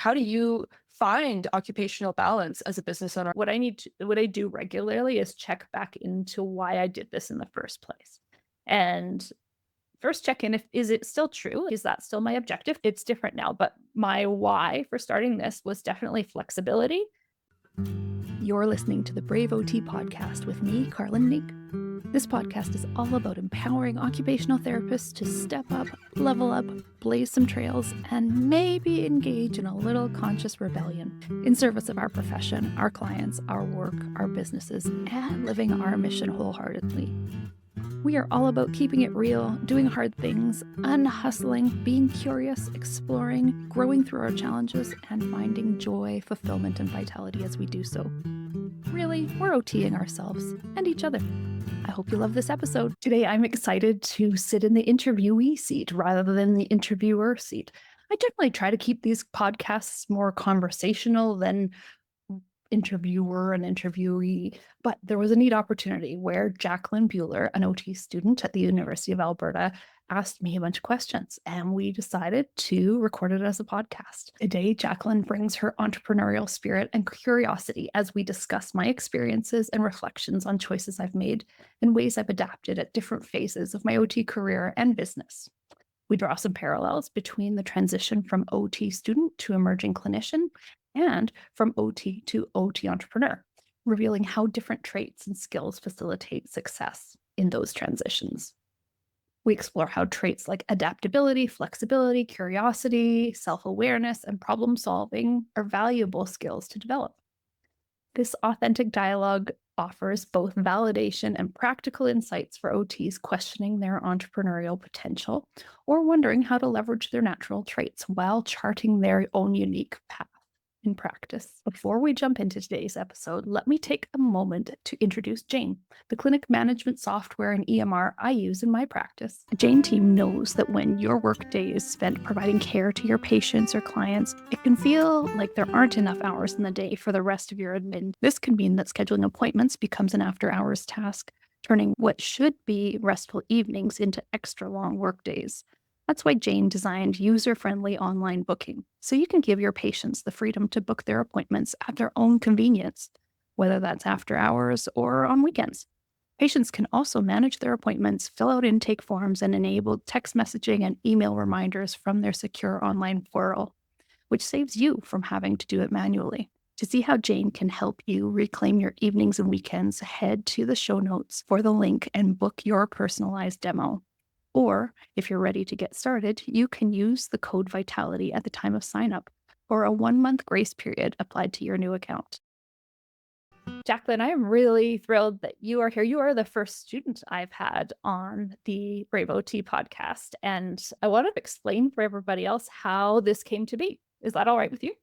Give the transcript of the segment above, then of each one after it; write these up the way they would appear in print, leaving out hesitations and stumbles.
How do you find occupational balance as a business owner? What I do regularly is check back into why I did this in the first place. And first check in, if is it still true? Is that still my objective? It's different now, but my why for starting this was definitely flexibility. You're listening to the Brave OT podcast with me, Carlin Neek. This podcast is all about empowering occupational therapists to step up, level up, blaze some trails, and maybe engage in a little conscious rebellion in service of our profession, our clients, our work, our businesses, and living our mission wholeheartedly. We are all about keeping it real, doing hard things, unhustling, being curious, exploring, growing through our challenges, and finding joy, fulfillment, and vitality as we do so. Really, we're OTing ourselves and each other. I hope you love this episode. Today, I'm excited to sit in the interviewee seat rather than the interviewer seat. I generally try to keep these podcasts more conversational than interviewer and interviewee, but there was a neat opportunity where Jacqueline Buhler, an OT student at the University of Alberta, asked me a bunch of questions, and we decided to record it as a podcast. Today, Jacqueline brings her entrepreneurial spirit and curiosity as we discuss my experiences and reflections on choices I've made and ways I've adapted at different phases of my OT career and business. We draw some parallels between the transition from OT student to emerging clinician and from OT to OT entrepreneur, revealing how different traits and skills facilitate success in those transitions. We explore how traits like adaptability, flexibility, curiosity, self-awareness, and problem solving are valuable skills to develop. This authentic dialogue offers both validation and practical insights for OTs questioning their entrepreneurial potential or wondering how to leverage their natural traits while charting their own unique path in practice. Before we jump into today's episode, let me take a moment to introduce Jane, the clinic management software and EMR I use in my practice. The Jane team knows that when your workday is spent providing care to your patients or clients, it can feel like there aren't enough hours in the day for the rest of your admin. This can mean that scheduling appointments becomes an after-hours task, turning what should be restful evenings into extra long workdays. That's why Jane designed user-friendly online booking, so you can give your patients the freedom to book their appointments at their own convenience, whether that's after hours or on weekends. Patients can also manage their appointments, fill out intake forms, and enable text messaging and email reminders from their secure online portal, which saves you from having to do it manually. To see how Jane can help you reclaim your evenings and weekends, head to the show notes for the link and book your personalized demo. Or, if you're ready to get started, you can use the code VITALITY at the time of sign-up for a 1-month grace period applied to your new account. Jacqueline, I am really thrilled that you are here. You are the first student I've had on the Brave OT podcast, and I want to explain for everybody else how this came to be. Is that all right with you?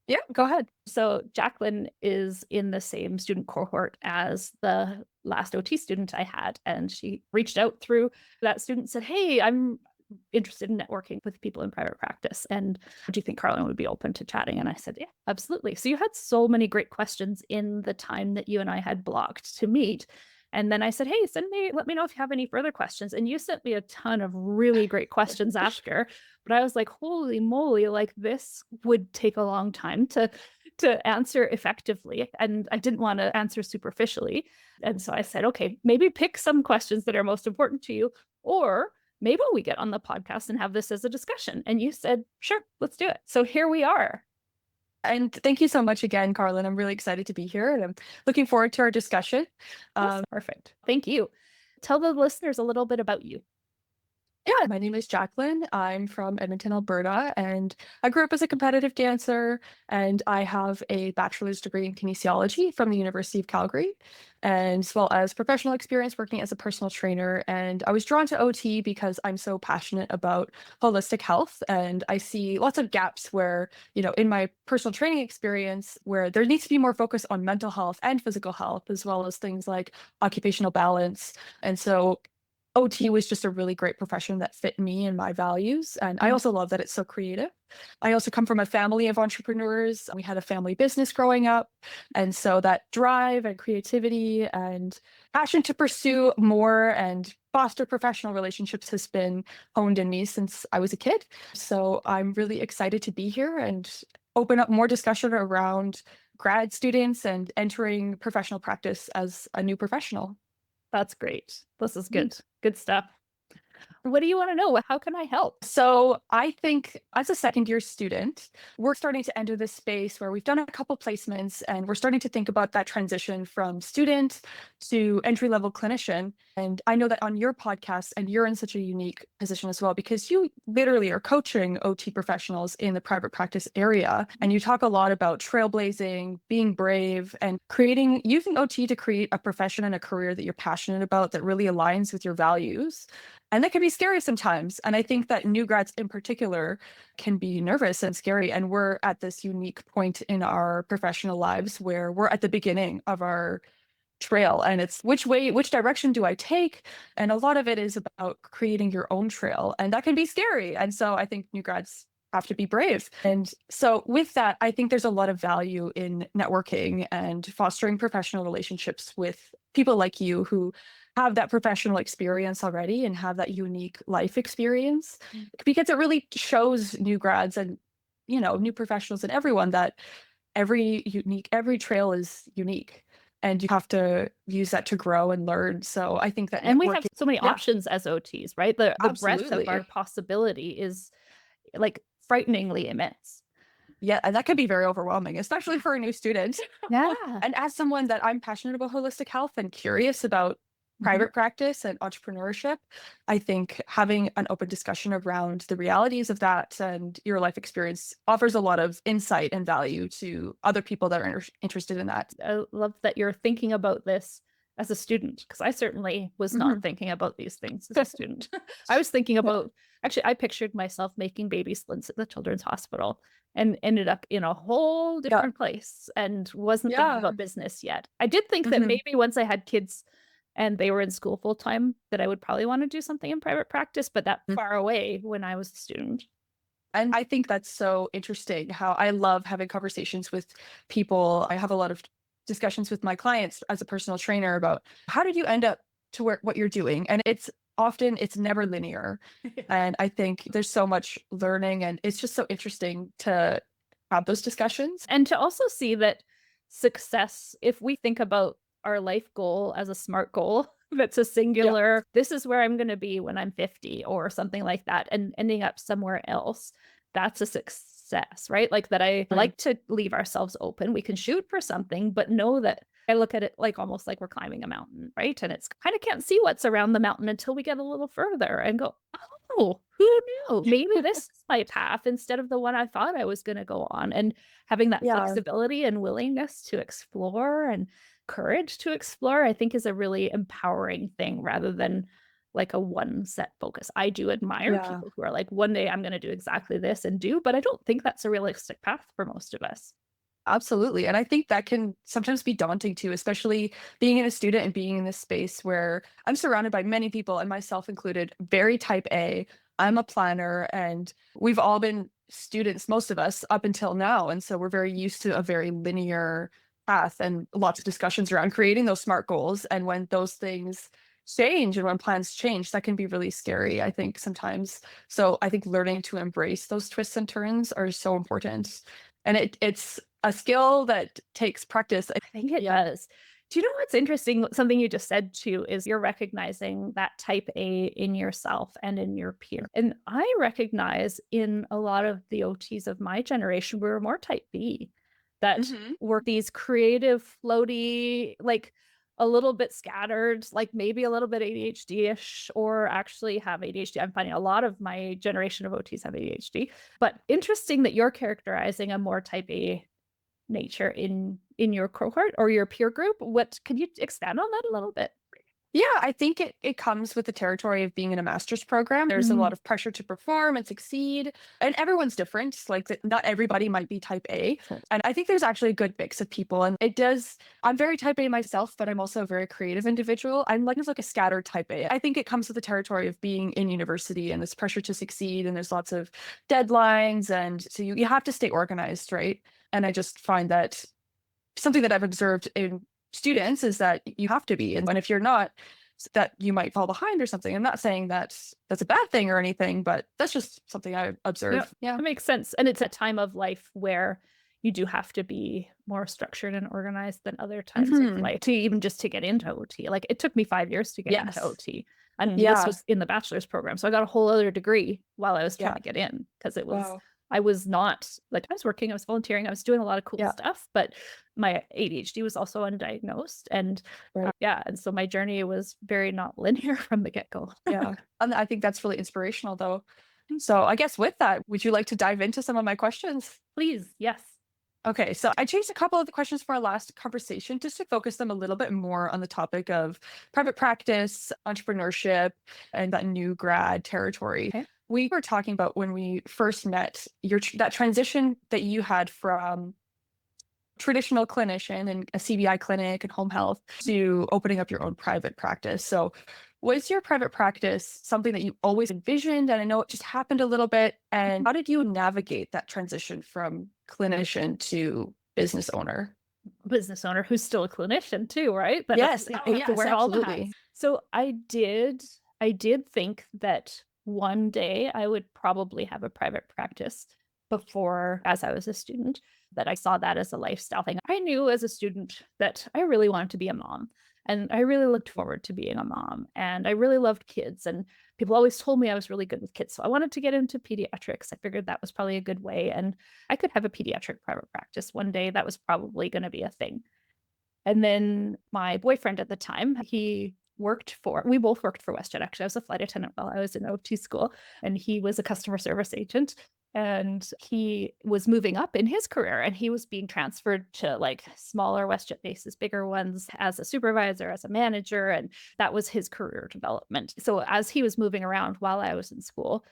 Yeah, go ahead. So Jacqueline is in the same student cohort as the last OT student I had, and she reached out through that student and said, "Hey, I'm interested in networking with people in private practice, and do you think Carlin would be open to chatting?" And I said, "Yeah, absolutely." So you had so many great questions in the time that you and I had blocked to meet. And then I said, "Hey, let me know if you have any further questions." And you sent me a ton of really great questions after. But I was like, holy moly, like this would take a long time to answer effectively. And I didn't want to answer superficially. And so I said, okay, maybe pick some questions that are most important to you, or maybe we get on the podcast and have this as a discussion. And you said, sure, let's do it. So here we are. And thank you so much again, Carlin. I'm really excited to be here and I'm looking forward to our discussion. That's perfect. Thank you. Tell the listeners a little bit about you. Yeah, my name is Jacqueline. I'm from Edmonton, Alberta, and I grew up as a competitive dancer, and I have a bachelor's degree in kinesiology from the University of Calgary, and as well as professional experience working as a personal trainer. And I was drawn to OT because I'm so passionate about holistic health, and I see lots of gaps where, in my personal training experience, where there needs to be more focus on mental health and physical health, as well as things like occupational balance. And so OT was just a really great profession that fit me and my values. And I also love that it's so creative. I also come from a family of entrepreneurs. We had a family business growing up. And so that drive and creativity and passion to pursue more and foster professional relationships has been honed in me since I was a kid. So I'm really excited to be here and open up more discussion around grad students and entering professional practice as a new professional. That's great. This is Mhm. good. Good stuff. What do you want to know? How can I help? So I think as a second year student, we're starting to enter this space where we've done a couple placements and we're starting to think about that transition from student to entry level clinician. And I know that on your podcast, and you're in such a unique position as well, because you literally are coaching OT professionals in the private practice area. And you talk a lot about trailblazing, being brave, and using OT to create a profession and a career that you're passionate about that really aligns with your values. And that can be scary sometimes. And I think that new grads in particular can be nervous and scary. And we're at this unique point in our professional lives where we're at the beginning of our trail. And it's which direction do I take? And a lot of it is about creating your own trail. And that can be scary. And so I think new grads have to be brave. And so with that, I think there's a lot of value in networking and fostering professional relationships with people like you who have that professional experience already and have that unique life experience, because it really shows new grads and new professionals and everyone that every trail is unique, and you have to use that to grow and learn. So I think that And we have networking. so many Yeah, options as OTs, right? The breadth of our absolutely. possibility is like frighteningly immense. Yeah, and that can be very overwhelming, especially for a new student. Yeah. And as someone that I'm passionate about holistic health and curious about Mhm. private practice and entrepreneurship, I think having an open discussion around the realities of that and your life experience offers a lot of insight and value to other people that are interested in that. I love that you're thinking about this as a student because I certainly was not Mhm. thinking about these things as a student. I was thinking about actually I pictured myself making baby splints at the children's hospital and ended up in a whole Yeah. different place and wasn't thinking Yeah. about business yet. I did think that Mhm. maybe once I had kids and they were in school full time that I would probably want to do something in private practice, but that far away when I was a student. And I think that's so interesting how I love having conversations with people. I have a lot of discussions with my clients as a personal trainer about how did you end up to where what you're doing? And it's never linear. And I think there's so much learning, and it's just so interesting to have those discussions. And to also see that success, if we think about our life goal as a SMART goal, that's a Yeah. singular, this is where I'm going to be when I'm 50 or something like that, and ending up somewhere else, that's a success, right? Like that I Mhm. like to leave ourselves open. We can shoot for something, but know that I look at it like almost like we're climbing a mountain, right? And it's kind of can't see what's around the mountain until we get a little further and go, oh, who knew? Maybe this is my path instead of the one I thought I was going to go on. And having that Yeah. flexibility and willingness to explore and courage to explore, I think is a really empowering thing rather than like a one set focus. I do admire Yeah. people who are like, one day I'm going to do exactly this and do, but I don't think that's a realistic path for most of us. Absolutely. And I think that can sometimes be daunting too, especially being a student and being in this space where I'm surrounded by many people, and myself included, very type A. I'm a planner, and we've all been students, most of us, up until now. And so we're very used to a very linear path and lots of discussions around creating those SMART goals. And when those things change and when plans change, that can be really scary, I think, sometimes. So I think learning to embrace those twists and turns are so important. And it's a skill that takes practice. I think it Yeah. does. Do you know what's interesting? Something you just said too is you're recognizing that type A in yourself and in your peer. And I recognize in a lot of the OTs of my generation, we were more type B, that Mhm. were these creative, floaty, like a little bit scattered, like maybe a little bit ADHD-ish, or actually have ADHD. I'm finding a lot of my generation of OTs have ADHD. But interesting that you're characterizing a more type A nature in your cohort or your peer group. What can you expand on that a little bit? Yeah, I think it comes with the territory of being in a master's program. There's a Mm, lot of pressure to perform and succeed, and everyone's different. Like not everybody might be type A. And I think there's actually a good mix of people. And it does, I'm very type A myself, but I'm also a very creative individual. I'm like a scattered type A. I think it comes with the territory of being in university and this pressure to succeed. And there's lots of deadlines. And so you have to stay organized, right? And I just find that something that I've observed in students is that you have to be. And if you're not, that you might fall behind or something. I'm not saying that that's a bad thing or anything, but that's just something I Yeah, observe. Yeah. that makes sense. And it's a time of life where you do have to be more structured and organized than other times of Hmm. life to even just to get into OT. Like it took me 5 years to get into Yes. OT. And this Yeah. was in the bachelor's program. So I got a whole other degree while I was trying Yeah. to get in because Wow. I was not like I was working, I was volunteering, I was doing a lot of cool Yeah. stuff, but my ADHD was also undiagnosed. And Right. yeah, and so my journey was very not linear from the get go. Yeah. And I think that's really inspirational though. So I guess with that, would you like to dive into some of my questions? Please, yes. Okay, so I changed a couple of the questions for our last conversation just to focus them a little bit more on the topic of private practice, entrepreneurship, and that new grad territory. Okay. We were talking about when we first met that transition that you had from traditional clinician and a CBI clinic and home health to opening up your own private practice. So, was your private practice something that you always envisioned? And I know it just happened a little bit. And how did you navigate that transition from clinician to business owner? Business owner who's still a clinician too, right? But Yes, I don't have to yes, wear all the hats. absolutely. So I did think that one day I would probably have a private practice before as I was a student, that I saw that as a lifestyle thing. I knew as a student that I really wanted to be a mom. And I really looked forward to being a mom. And I really loved kids. And people always told me I was really good with kids. So I wanted to get into pediatrics. I figured that was probably a good way. And I could have a pediatric private practice one day. That was probably going to be a thing. And then my boyfriend at the time, we both worked for WestJet. Actually, I was a flight attendant while I was in OT school, and he was a customer service agent. And he was moving up in his career and he was being transferred to like smaller WestJet bases, bigger ones as a supervisor, as a manager. And that was his career development. So as he was moving around while I was in school,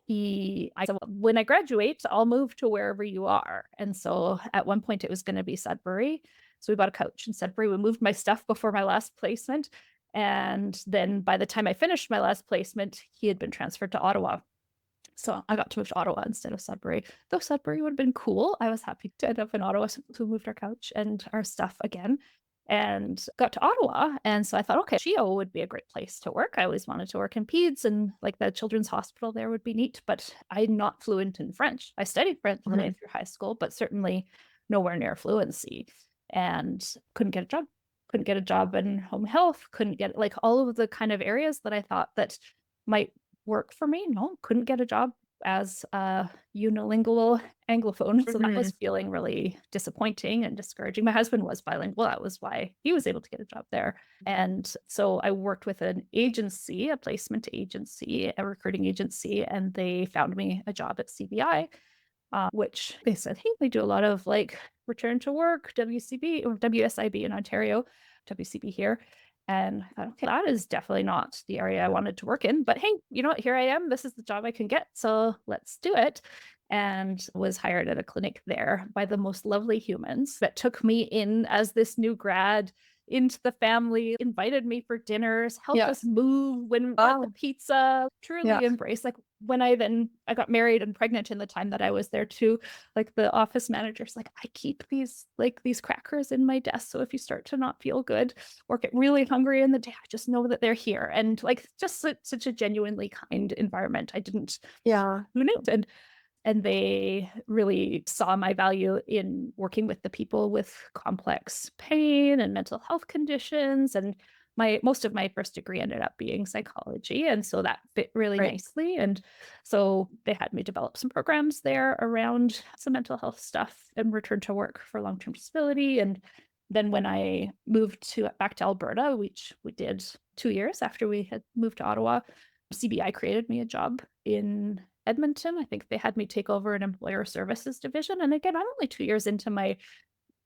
I said, well, when I graduate, I'll move to wherever you are. And so at one point it was going to be Sudbury. So we bought a couch in Sudbury. We moved my stuff before my last placement. And then by the time I finished my last placement, he had been transferred to Ottawa. So I got to move to Ottawa instead of Sudbury. Though Sudbury would have been cool. I was happy to end up in Ottawa. So we moved our couch and our stuff again and got to Ottawa. And so I thought, okay, Geo would be a great place to work. I always wanted to work in peds and like the children's hospital there would be neat, but I'm not fluent in French. I studied French all the way Mhm. through high school, but certainly nowhere near fluency and couldn't get a job. Couldn't get a job in home health, couldn't get like all of the kind of areas that I thought that might work for me. No, couldn't get a job as a unilingual Anglophone. So that Mhm. was feeling really disappointing and discouraging. My husband was bilingual. That was why he was able to get a job there. And so I worked with an agency, a placement agency, a recruiting agency, and they found me a job at CBI, which they said, hey, they do a lot of like return to work, WCB or WSIB in Ontario, WCB here. And I thought, okay, that is definitely not the area I wanted to work in. But hey, you know what? Here I am. This is the job I can get. So let's do it. And was hired at a clinic there by the most lovely humans that took me in as this new grad into the family, invited me for dinners, helped Yeah. us move when we got the Wow. pizza, Yeah. truly embraced. Like when I got married and pregnant in the time that I was there too, like the office manager's like, I keep these crackers in my desk. So if you start to not feel good or get really hungry in the day, I just know that they're here. And like just such a genuinely kind environment. I didn't, Yeah. who knew? And they really saw my value in working with the people with complex pain and mental health conditions. And most of my first degree ended up being psychology. And so that fit really Right. nicely. And so they had me develop some programs there around some mental health stuff and return to work for long-term disability. And then when I moved back to Alberta, which we did 2 years after we had moved to Ottawa, CBI created me a job in Edmonton. I think they had me take over an employer services division. And again, I'm only 2 years into my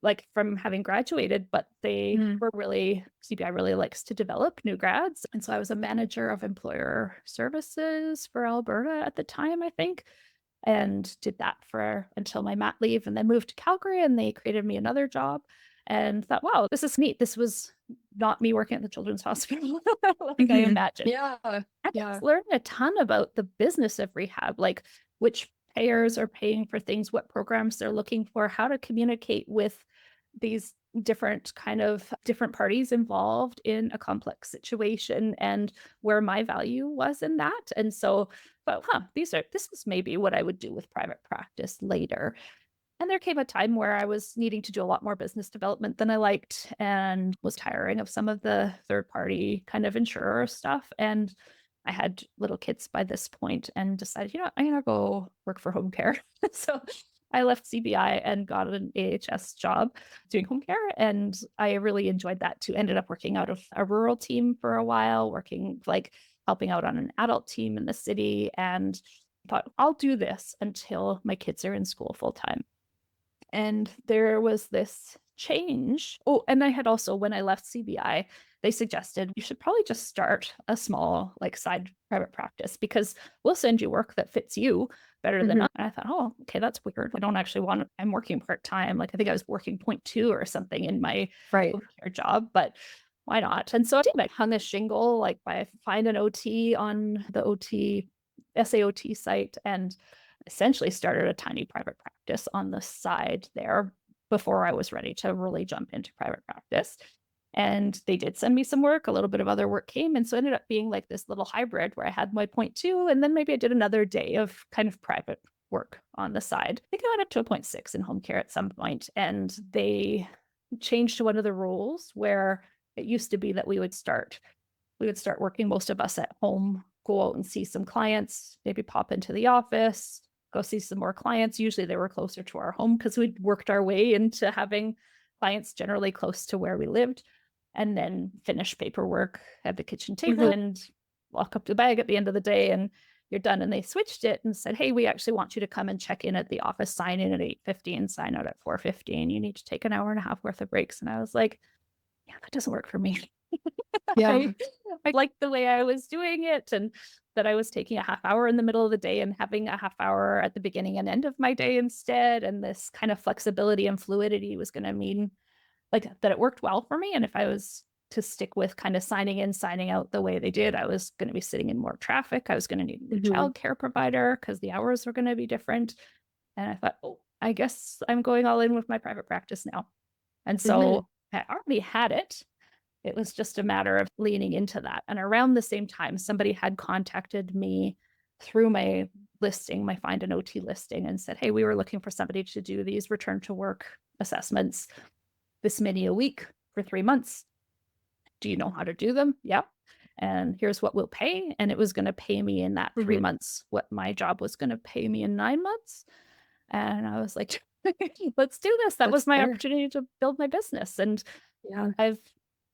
like from having graduated, but they Mm. were really CBI really likes to develop new grads. And so I was a manager of employer services for Alberta at the time, I think, and did that for until my mat leave and then moved to Calgary and they created me another job and thought, wow, this is neat. This was not me working at the children's hospital like I Mhm. imagined. Yeah. I Yeah. just learned a ton about the business of rehab, like which payers are paying for things, what programs they're looking for, how to communicate with these different parties involved in a complex situation and where my value was in that. And so, but this is maybe what I would do with private practice later. And there came a time where I was needing to do a lot more business development than I liked and was tiring of some of the third party kind of insurer stuff. And I had little kids by this point and decided, I'm going to go work for home care. So I left CBI and got an AHS job doing home care. And I really enjoyed that too. Ended up working out of a rural team for a while, working like helping out on an adult team in the city. And thought, I'll do this until my kids are in school full time. And there was this change. Oh, and I had also, when I left CBI, they suggested you should probably just start a small, like, side private practice because we'll send you work that fits you better than Mhm. us. And I thought, oh, okay, that's weird. I don't actually want, I'm working part time. Like, I think I was working point two or something in my Right. home care job, but why not? And so I did. I hung a shingle, like, by find an OT on the SAOT site and essentially started a tiny private practice on the side there before I was ready to really jump into private practice. And they did send me some work, a little bit of other work came. And so it ended up being like this little hybrid where I had my point two, and then maybe I did another day of kind of private work on the side. I think I went up to a point six in home care at some point, and they changed to one of the rules where it used to be that we would start working, most of us at home, go out and see some clients, maybe pop into the office, go see some more clients. Usually they were closer to our home because we'd worked our way into having clients generally close to where we lived, and then finish paperwork at the kitchen table Mhm. and lock up the bag at the end of the day and you're done. And they switched it and said, hey, we actually want you to come and check in at the office, sign in at 8:15, sign out at 4:15. You need to take an hour and a half worth of breaks. And I was like, yeah, that doesn't work for me. Yeah. I I liked the way I was doing it and that I was taking a half hour in the middle of the day and having a half hour at the beginning and end of my day instead. And this kind of flexibility and fluidity was going to mean like that it worked well for me. And if I was to stick with kind of signing in, signing out the way they did, I was going to be sitting in more traffic. I was going to need a new Mhm. childcare provider because the hours were going to be different. And I thought, oh, I guess I'm going all in with my private practice now. And Mhm. so I already had it. It was just a matter of leaning into that. And around the same time, somebody had contacted me through my listing, my Find an OT listing, and said, hey, we were looking for somebody to do these return to work assessments, this many a week for 3 months. Do you know how to do them? Yep. And here's what we'll pay. And it was going to pay me in that three Mhm. months what my job was going to pay me in 9 months. And I was like, let's do this. That That's was my fair. opportunity to build my business. And Yeah. I've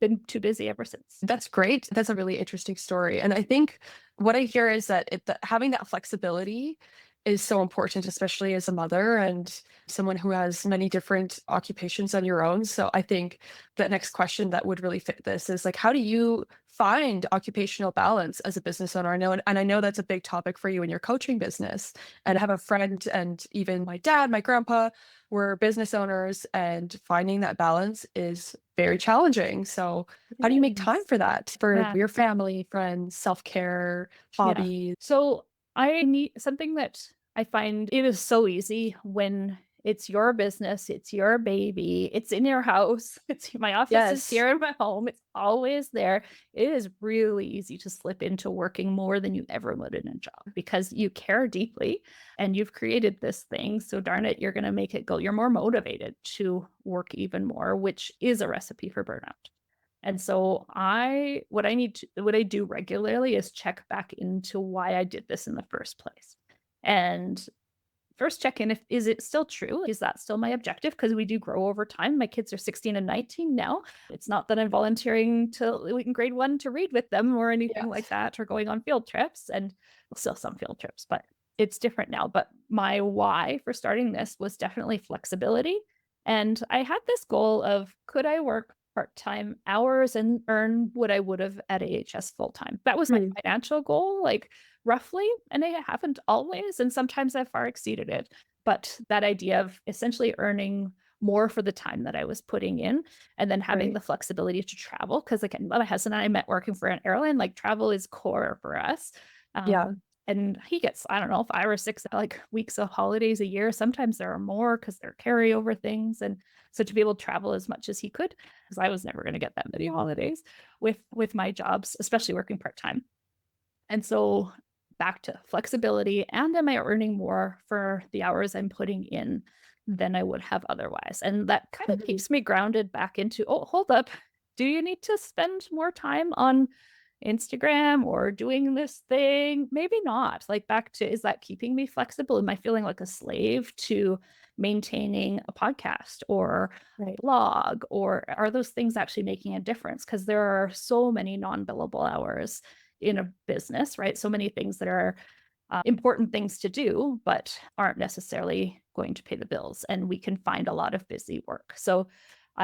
been too busy ever since. That's great. That's a really interesting story. And I think what I hear is that having that flexibility is so important, especially as a mother and someone who has many different occupations on your own. So I think the next question that would really fit this is like, how do you find occupational balance as a business owner? I know, and I know that's a big topic for you in your coaching business. And I have a friend, and even my dad, my grandpa were business owners, and finding that balance is very challenging. So how do you make It time is. for that? For Yeah. your family, friends, self-care, Yeah. hobbies? So I need something that I find it is so easy when it's your business, it's your baby, it's in your house, it's my office is Yes. here in my home, it's always there. It is really easy to slip into working more than you ever would in a job because you care deeply and you've created this thing. So darn it, you're going to make it go. You're more motivated to work even more, which is a recipe for burnout. And so what I do regularly is check back into why I did this in the first place. And first check in if is it still true? Is that still my objective? Because we do grow over time. My kids are 16 and 19 now. It's not that I'm volunteering to in grade one to read with them or anything like Yes. that or going on field trips and well, still some field trips, but it's different now. But my why for starting this was definitely flexibility. And I had this goal of could I work part-time hours and earn what I would have at AHS full-time? That was my Hmm. financial goal. Like roughly, and I haven't always, and sometimes I've far exceeded it. But that idea of essentially earning more for the time that I was putting in and then having Right. the flexibility to travel. Cause like my husband and I met working for an airline, like travel is core for us. Yeah. And he gets, I don't know, 5 or 6, like, weeks of holidays a year. Sometimes there are more because 'cause they're carryover things, and so to be able to travel as much as he could, because I was never gonna get that many holidays with my jobs, especially working part-time. And so back to flexibility, and am I earning more for the hours I'm putting in than I would have otherwise? And that kind of Mhm. keeps me grounded back into, oh, hold up. Do you need to spend more time on Instagram or doing this thing? Maybe not. Like back to, is that keeping me flexible? Am I feeling like a slave to maintaining a podcast or Right. blog? Or are those things actually making a difference? Because there are so many non billable hours in a business, right? So many things that are important things to do, but aren't necessarily going to pay the bills. And we can find a lot of busy work. So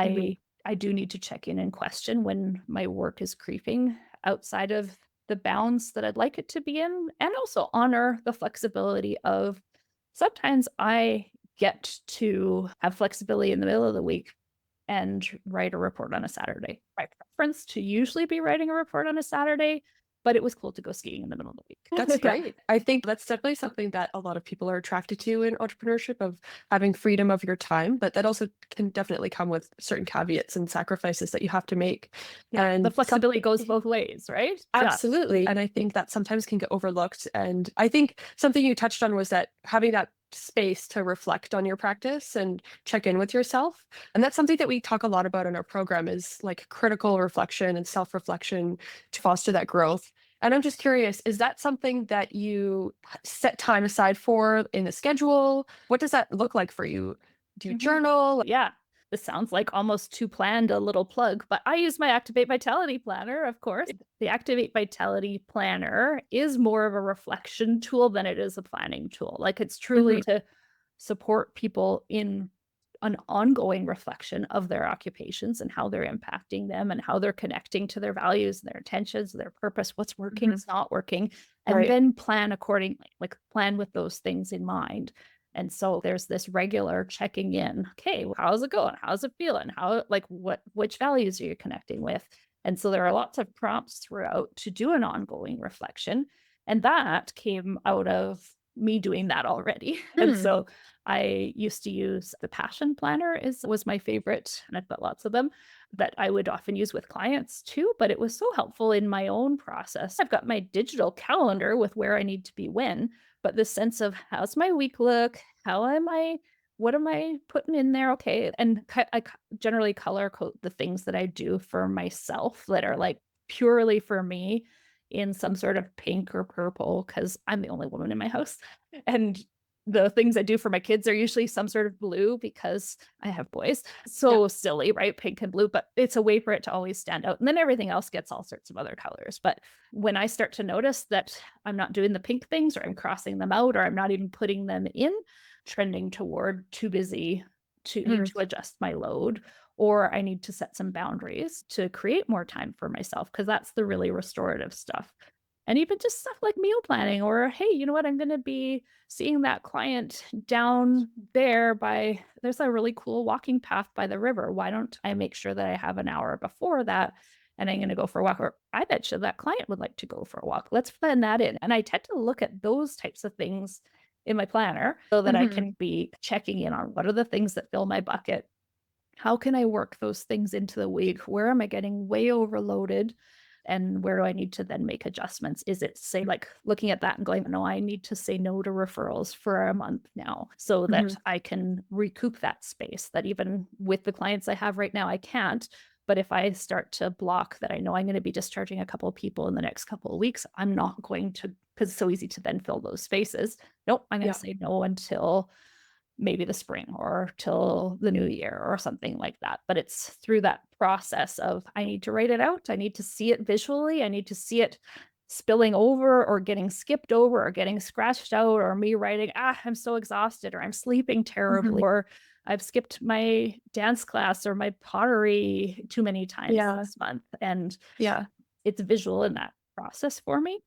Mhm. I do need to check in and question when my work is creeping outside of the bounds that I'd like it to be in, and also honor the flexibility of sometimes I get to have flexibility in the middle of the week and write a report on a Saturday. My preference to usually be writing a report on a Saturday, but it was cool to go skiing in the middle of the That's week. Yeah. great. I think that's definitely something that a lot of people are attracted to in entrepreneurship of having freedom of your time, but that also can definitely come with certain caveats and sacrifices that you have to make. Yeah. The And some flexibility goes both ways, right? Yeah. absolutely. And I think that sometimes can get overlooked. And I think something you touched on was that having that space to reflect on your practice and check in with yourself. And that's something that we talk a lot about in our program is like critical reflection and self-reflection to foster that growth. And I'm just curious, is that something that you set time aside for in the schedule? What does that look like for you? Do you Mhm. journal? Yeah. This sounds like almost too planned a little plug, but I use my Activate Vitality Planner, of course. The Activate Vitality Planner is more of a reflection tool than it is a planning tool. Like it's truly Mhm, to support people in an ongoing reflection of their occupations and how they're impacting them and how they're connecting to their values, their intentions, their purpose, what's working, mhm. what's not working, and Right. then plan accordingly, like plan with those things in mind. And so there's this regular checking in. Okay, well, how's it going? How's it feeling? How, like, which values are you connecting with? And so there are lots of prompts throughout to do an ongoing reflection. And that came out of me doing that already. And Mm, so I used to use the Passion Planner is was my favorite, and I've got lots of them that I would often use with clients too, but it was so helpful in my own process. I've got my digital calendar with where I need to be when, but this sense of how's my week look? How am I what am I putting in there? Okay. And generally color code the things that I do for myself that are like purely for me in some sort of pink or purple because I'm the only woman in my house. And the things I do for my kids are usually some sort of blue because I have boys. yeah. So silly, right? Pink and blue, but it's a way for it to always stand out. And then everything else gets all sorts of other colors. But when I start to notice that I'm not doing the pink things or I'm crossing them out or I'm not even putting them in, trending toward too busy to need Mhm, to adjust my load, or I need to set some boundaries to create more time for myself because that's the really restorative stuff. And even just stuff like meal planning, or hey, you know what? I'm going to be seeing that client down there by there's a really cool walking path by the river. Why don't I make sure that I have an hour before that and I'm going to go for a walk? Or I bet you that client would like to go for a walk. Let's plan that in. And I tend to look at those types of things in my planner so that I mhm. can be checking in on what are the things that fill my bucket. How can I work those things into the week? Where am I getting way overloaded? And where do I need to then make adjustments? Is it, say, like looking at that and going, no, I need to say no to referrals for a month now so that Mhm. I can recoup that space that even with the clients I have right now, I can't. But if I start to block that I know I'm going to be discharging a couple of people in the next couple of weeks, I'm not going to, because it's so easy to then fill those spaces. Nope, I'm going to Yeah. say no until maybe the spring or till the new year or something like that. But it's through that process of I need to write it out. I need to see it visually. I need to see it spilling over or getting skipped over or getting scratched out or me writing, I'm so exhausted or I'm sleeping terribly Mhm. or I've skipped my dance class or my pottery too many times Yeah. this month. And Yeah. it's visual in that process for me.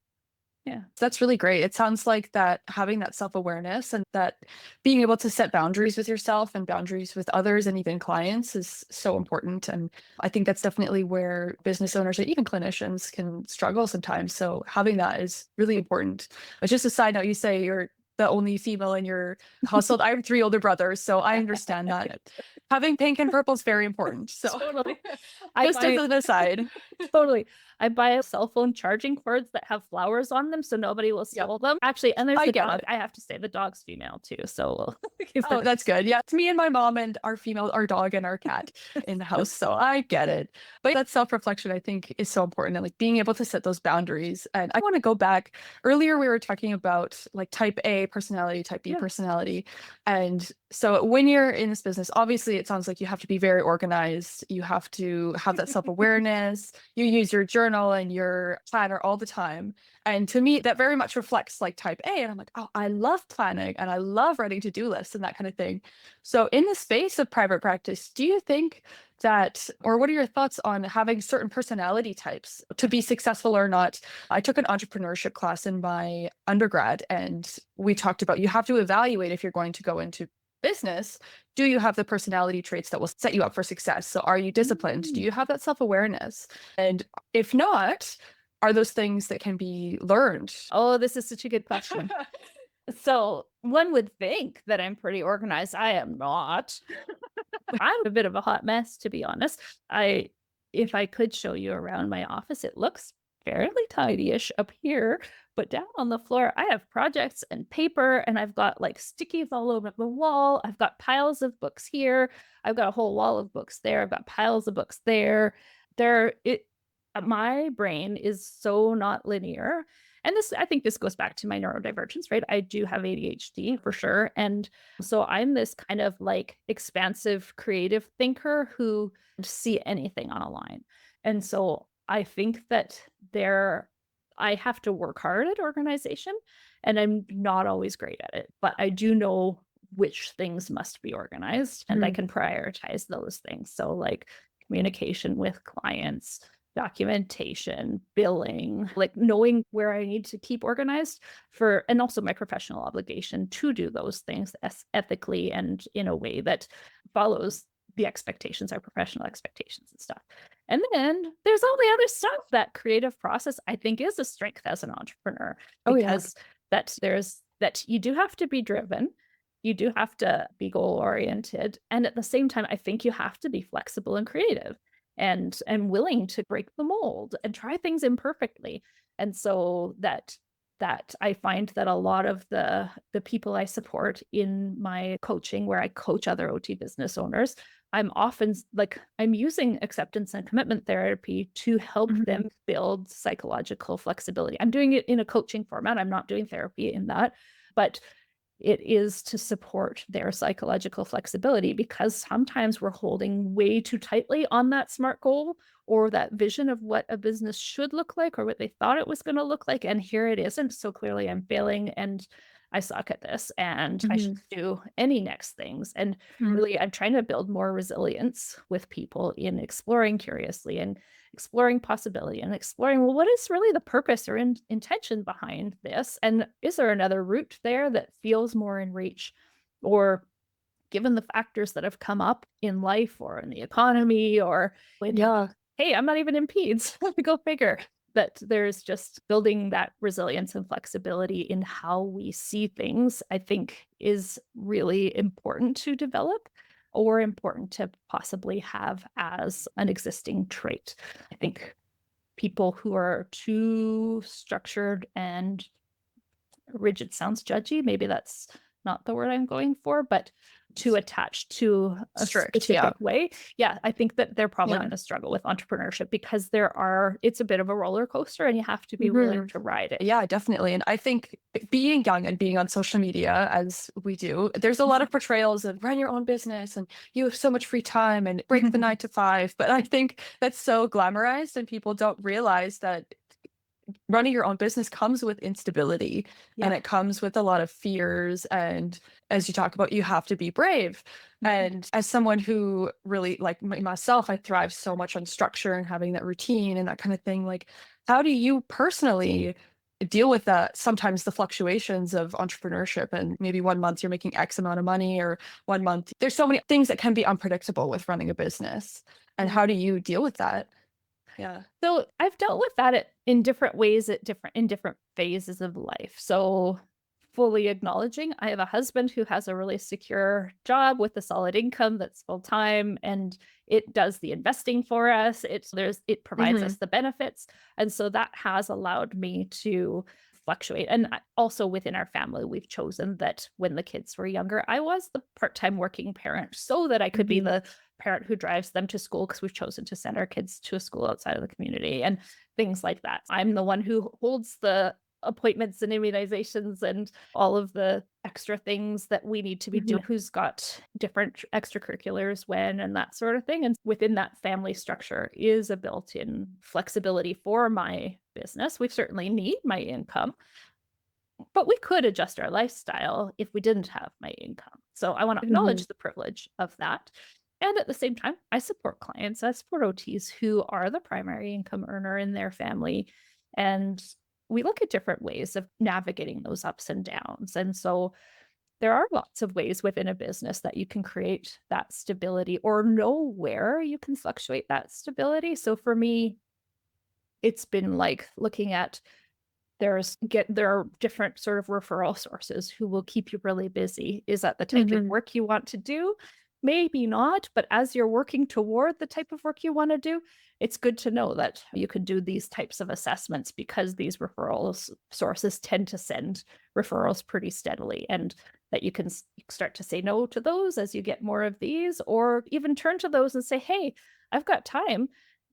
Yeah. That's really great. It sounds like that having that self-awareness and that being able to set boundaries with yourself and boundaries with others and even clients is so important. And I think that's definitely where business owners or even clinicians can struggle sometimes. So having that is really important. But just a side note, you say you're the only female in your household. I have three older brothers, so I understand that having pink and purple is very important. So Totally. I just as buy an aside. totally. I buy a cell phone charging cords that have flowers on them so nobody will Yep, steal them. Actually, and there's I the get dog. it. I have to say the dog's female too, so we'll give Oh, her that's good. Yeah, it's me and my mom and our female, our dog and our cat in the house. So I get it. But that self-reflection, I think, is so important and like being able to set those boundaries. And I want to go back. Earlier, we were talking about like type A personality, type B Yeah. personality. And so when you're in this business, obviously it sounds like you have to be very organized. You have to have that self-awareness. You use your journal and your planner all the time. And to me, that very much reflects like type A. And I'm like, oh, I love planning and I love writing to-do lists and that kind of thing. So, in the space of private practice, do you think that, or what are your thoughts on having certain personality types to be successful or not? I took an entrepreneurship class in my undergrad, and we talked about you have to evaluate if you're going to go into business. Do you have the personality traits that will set you up for success? So, are you disciplined? Do Mm. you have that self awareness? And if not, are those things that can be learned? Oh, this is such a good question. So, one would think that I'm pretty organized. I am not. I'm a bit of a hot mess, to be honest. I if I could show you around my office, it looks fairly tidy-ish up here, but down on the floor, I have projects and paper, and I've got like stickies all over the wall. I've got piles of books here. I've got a whole wall of books there. I've got piles of books there. There, it my brain is so not linear. And this, I think this goes back to my neurodivergence, right? I do have ADHD for sure. And so I'm this kind of like expansive creative thinker who see anything on a line. And so I think that there I have to work hard at organization and I'm not always great at it, but I do know which things must be organized and I Mhm. can prioritize those things. So like communication with clients, documentation, billing, like knowing where I need to keep organized for, and also my professional obligation to do those things ethically and in a way that follows the expectations, our professional expectations and stuff. And then there's all the other stuff. That creative process, I think, is a strength as an entrepreneur Oh, yeah. because that you do have to be driven. You do have to be goal oriented. And at the same time, I think you have to be flexible and creative and willing to break the mold and try things imperfectly. And so that I find that a lot of the people I support in my coaching, where I coach other OT business owners, I'm often like I'm using acceptance and commitment therapy to help Mhm. them build psychological flexibility. I'm doing it in a coaching format. I'm not doing therapy in that, but it is to support their psychological flexibility because sometimes we're holding way too tightly on that SMART goal or that vision of what a business should look like or what they thought it was going to look like. And here it isn't. So clearly I'm failing and I suck at this and I should Mhm. do any next things. And Mhm. really, I'm trying to build more resilience with people in exploring curiously and exploring possibility and exploring, well, what is really the purpose or intention behind this? And is there another route there that feels more in reach? Or given the factors that have come up in life or in the economy or when, Yeah. hey, I'm not even in peds, go figure. That there's just building that resilience and flexibility in how we see things, I think is really important to develop or important to possibly have as an existing trait. I think people who are too structured and rigid sounds judgy. Maybe that's not the word I'm going for, but too attached to a Strict. Yeah. specific way. Yeah, I think that they're probably Yeah. going to struggle with entrepreneurship because it's a bit of a roller coaster and you have to be willing Mhm. to ride it. Yeah, definitely. And I think being young and being on social media as we do, there's a lot of portrayals of run your own business and you have so much free time and break the 9 to 5. But I think that's so glamorized and people don't realize that running your own business comes with instability and Yeah. it comes with a lot of fears. And as you talk about, you have to be brave. Mhm. And as someone who really, like myself, I thrive so much on structure and having that routine and that kind of thing. Like, how do you personally deal with that sometimes the fluctuations of entrepreneurship, and maybe one month you're making X amount of money, or one month there's so many things that can be unpredictable with running a business. And how do you deal with that? Yeah. So I've dealt with that in different ways at different phases of life. So fully acknowledging I have a husband who has a really secure job with a solid income that's full time, and it does the investing for us. It provides Hmm. us the benefits. And so that has allowed me to fluctuate. And also within our family, we've chosen that when the kids were younger, I was the part-time working parent so that I could be Hmm. the parent who drives them to school, because we've chosen to send our kids to a school outside of the community and things like that. I'm the one who holds the appointments and immunizations and all of the extra things that we need to be Hmm. doing, who's got different extracurriculars when and that sort of thing. And within that family structure is a built-in flexibility for my business. We certainly need my income, but we could adjust our lifestyle if we didn't have my income. So I want to Hmm. acknowledge the privilege of that. And at the same time, I support clients, I support OTs who are the primary income earner in their family. And we look at different ways of navigating those ups and downs. And so there are lots of ways within a business that you can create that stability or know where you can fluctuate that stability. So for me, it's been like looking at there are different sort of referral sources who will keep you really busy. Is that the type of Hmm. work you want to do? Maybe not, but as you're working toward the type of work you want to do, it's good to know that you could do these types of assessments, because these referrals sources tend to send referrals pretty steadily, and that you can start to say no to those as you get more of these, or even turn to those and say, "Hey, I've got time.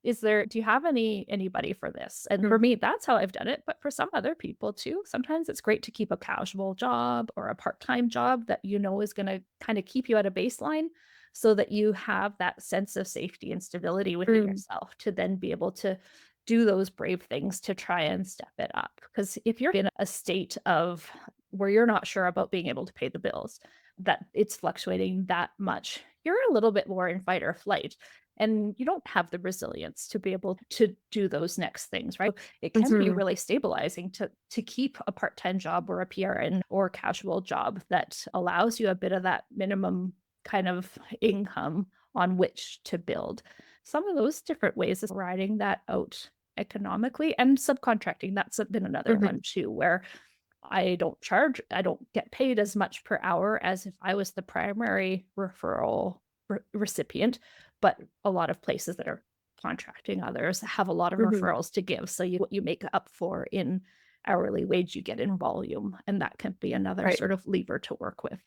Do you have anybody for this?" And for me, that's how I've done it, but for some other people too, sometimes it's great to keep a casual job or a part-time job that you know is gonna kinda keep you at a baseline, so that you have that sense of safety and stability within Hmm. yourself to then be able to do those brave things to try and step it up. Because if you're in a state of where you're not sure about being able to pay the bills, that it's fluctuating that much, you're a little bit more in fight or flight, and you don't have the resilience to be able to do those next things, right? It can be Hmm. really stabilizing to keep a part-time job or a PRN or casual job that allows you a bit of that minimum kind of income on which to build. Some of those different ways of riding that out economically, and subcontracting, that's been another Hmm. one too, where I don't get paid as much per hour as if I was the primary referral recipient, but a lot of places that are contracting others have a lot of Hmm. referrals to give. So what you make up for in hourly wage, you get in volume, and that can be another Right. sort of lever to work with.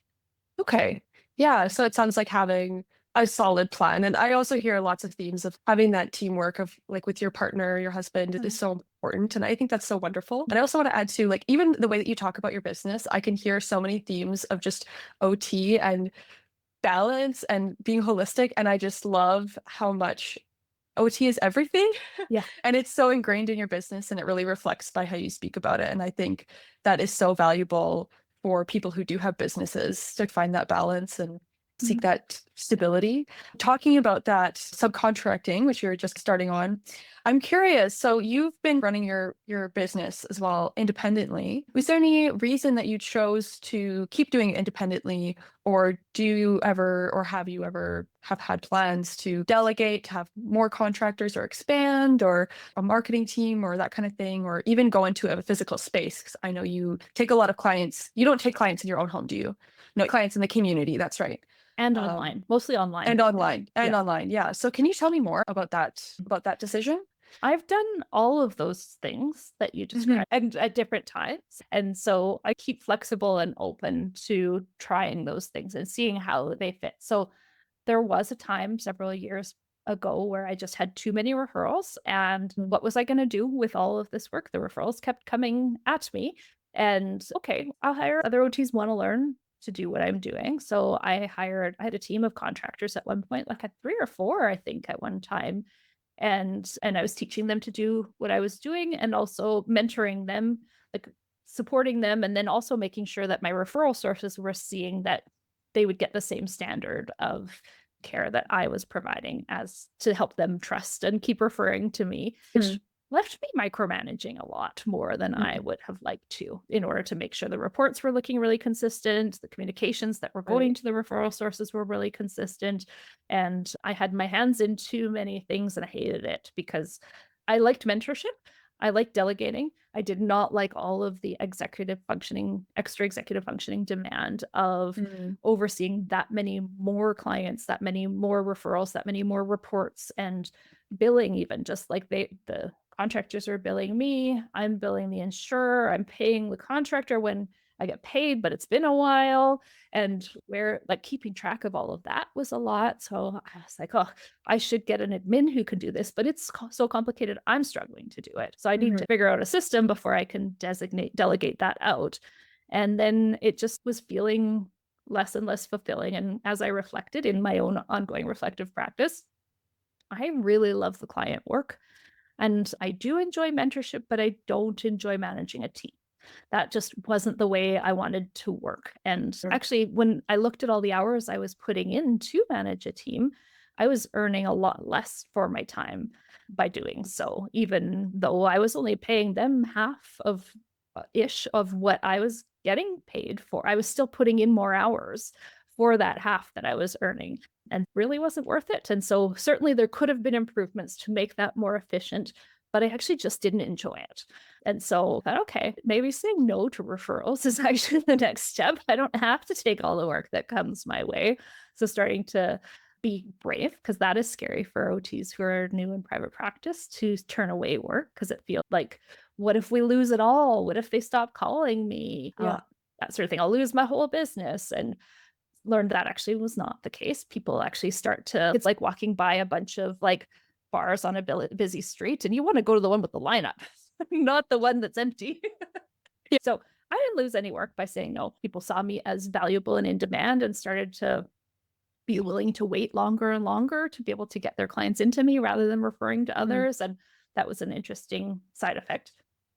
Okay. Yeah. So it sounds like having a solid plan. And I also hear lots of themes of having that teamwork of like with your partner, your husband is Mm. so important. And I think that's so wonderful. And I also want to add to like even the way that you talk about your business, I can hear so many themes of just OT and balance and being holistic. And I just love how much OT is everything. Yeah. And it's so ingrained in your business and it really reflects by how you speak about it. And I think that is so valuable for people who do have businesses to find that balance and seek Mhm. that stability. Talking about that subcontracting, which you're just starting on, I'm curious. So you've been running your business as well independently. Was there any reason that you chose to keep doing it independently, or do you ever, or have you ever have had plans to delegate, have more contractors or expand, or a marketing team or that kind of thing, or even go into a physical space? Because I know you take a lot of clients. You don't take clients in your own home, do you? No, clients in the community. That's right. And Um, online, mostly online. and online, and Yeah. online. Yeah. So can you tell me more about that decision? I've done all of those things that you Hmm. described, and at different times. And so I keep flexible and open to trying those things and seeing how they fit. So there was a time several years ago where I just had too many referrals. And what was I going to do with all of this work? The referrals kept coming at me. And okay, I'll hire other OTs want to learn to do what I'm doing. So I had a team of contractors at one point, like at three or four, I think, at one time, and I was teaching them to do what I was doing, and also mentoring them, like supporting them, and then also making sure that my referral sources were seeing that they would get the same standard of care that I was providing, as to help them trust and keep referring to me. left me micromanaging a lot more than I Mm, would have liked to in order to make sure the reports were looking really consistent, the communications that were going right. to the referral sources were really consistent, and I had my hands in too many things and I hated it because I liked mentorship, I liked delegating. I did not like all of the executive functioning, extra executive functioning demand of Mm, overseeing that many more clients, that many more referrals, that many more reports and billing even just like the contractors are billing me, I'm billing the insurer, I'm paying the contractor when I get paid, but it's been a while. And where like keeping track of all of that was a lot. So I was like, oh, I should get an admin who can do this, but it's so complicated. I'm struggling to do it. So I need mhm, to figure out a system before I can delegate that out. And then it just was feeling less and less fulfilling. And as I reflected in my own ongoing reflective practice, I really love the client work and I do enjoy mentorship, but I don't enjoy managing a team. That just wasn't the way I wanted to work. And mm, actually, when I looked at all the hours I was putting in to manage a team, I was earning a lot less for my time by doing so, even though I was only paying them half of ish of what I was getting paid for. I was still putting in more hours for that half that I was earning and really wasn't worth it. And so certainly there could have been improvements to make that more efficient, but I actually just didn't enjoy it. And so I thought, okay, maybe saying no to referrals is actually the next step. I don't have to take all the work that comes my way. So starting to be brave because that is scary for OTs who are new in private practice to turn away work because it feels like, what if we lose it all? What if they stop calling me? yeah, That sort of thing. I'll lose my whole business. And learned that actually was not the case. People actually start to it's like walking by a bunch of, like, bars on a busy street, and you wanna go to the one with the lineup, not the one that's empty. yeah, So, I didn't lose any work by saying no. People saw me as valuable and in demand and started to be willing to wait longer and longer to be able to get their clients into me rather than referring to mm, others, and that was an interesting side effect.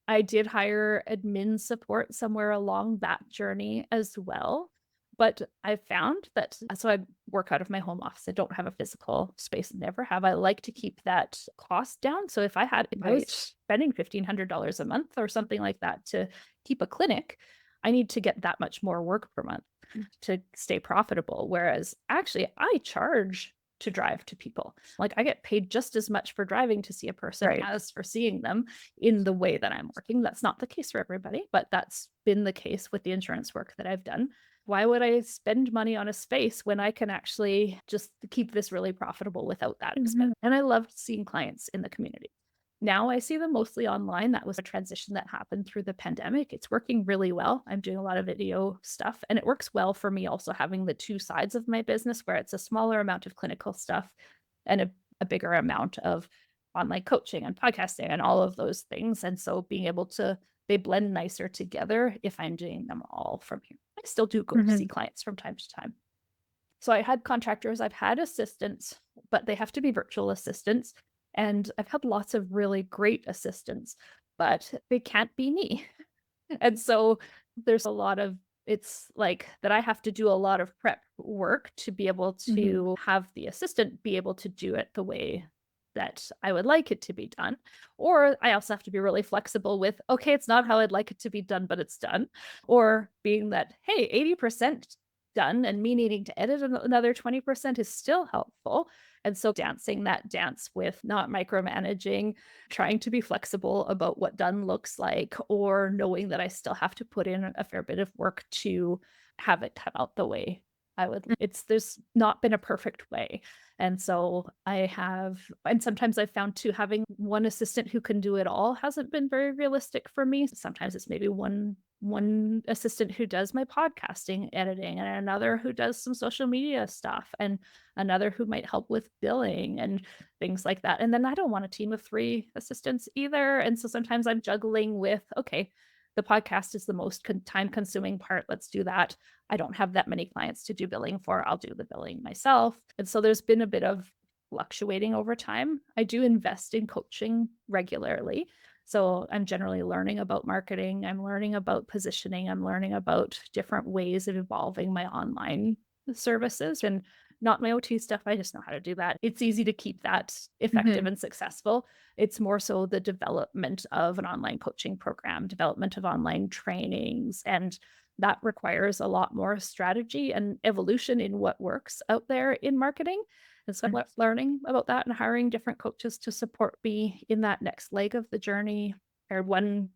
I did hire admin support somewhere along that journey as well, but I found that so I work out of my home office. I don't have a physical space, never have. I like to keep that cost down. So if I was right. spending $1,500 a month or something like that to keep a clinic, I need to get that much more work per month to stay profitable. Whereas actually, I charge to drive to people. Like I get paid just as much for driving to see a person Right. as for seeing them in the way that I'm working. That's not the case for everybody, but that's been the case with the insurance work that I've done. Why would I spend money on a space when I can actually just keep this really profitable without that expense? Mhm, And I loved seeing clients in the community. Now I see them mostly online. That was a transition that happened through the pandemic. It's working really well. I'm doing a lot of video stuff, and it works well for me also having the two sides of my business where it's a smaller amount of clinical stuff and a bigger amount of online coaching and podcasting and all of those things. And so being able to, they blend nicer together if I'm doing them all from here. I still do go see mhm, clients from time to time. So I had contractors, I've had assistants, but they have to be virtual assistants. And I've had lots of really great assistants, but they can't be me. And so there's a lot of it's like that I have to do a lot of prep work to be able mhm, to have the assistant be able to do it the way that I would like it to be done. Or I also have to be really flexible with, okay, it's not how I'd like it to be done, but it's done. Or being that, hey, 80% done and me needing to edit another 20% is still helpful. And so dancing that dance with not micromanaging, trying to be flexible about what done looks like, or knowing that I still have to put in a fair bit of work to have it come out the way I would. mm, There's not been a perfect way. And so I have, and sometimes I've found too, having one assistant who can do it all hasn't been very realistic for me. Sometimes it's maybe one assistant who does my podcasting editing and another who does some social media stuff and another who might help with billing and things like that. And then I don't want a team of 3 assistants either. And so sometimes I'm juggling with, okay, the podcast is the most time consuming part. Let's do that. I don't have that many clients to do billing for. I'll do the billing myself. And so there's been a bit of fluctuating over time. I do invest in coaching regularly. So I'm generally learning about marketing. I'm learning about positioning. I'm learning about different ways of evolving my online services and not my OT stuff, I just know how to do that. It's easy to keep that effective Mhm. and successful. It's more so the development of an online coaching program, development of online trainings, and that requires a lot more strategy and evolution in what works out there in marketing. And so I'm learning about that and hiring different coaches to support me in that next leg of the journey. Or one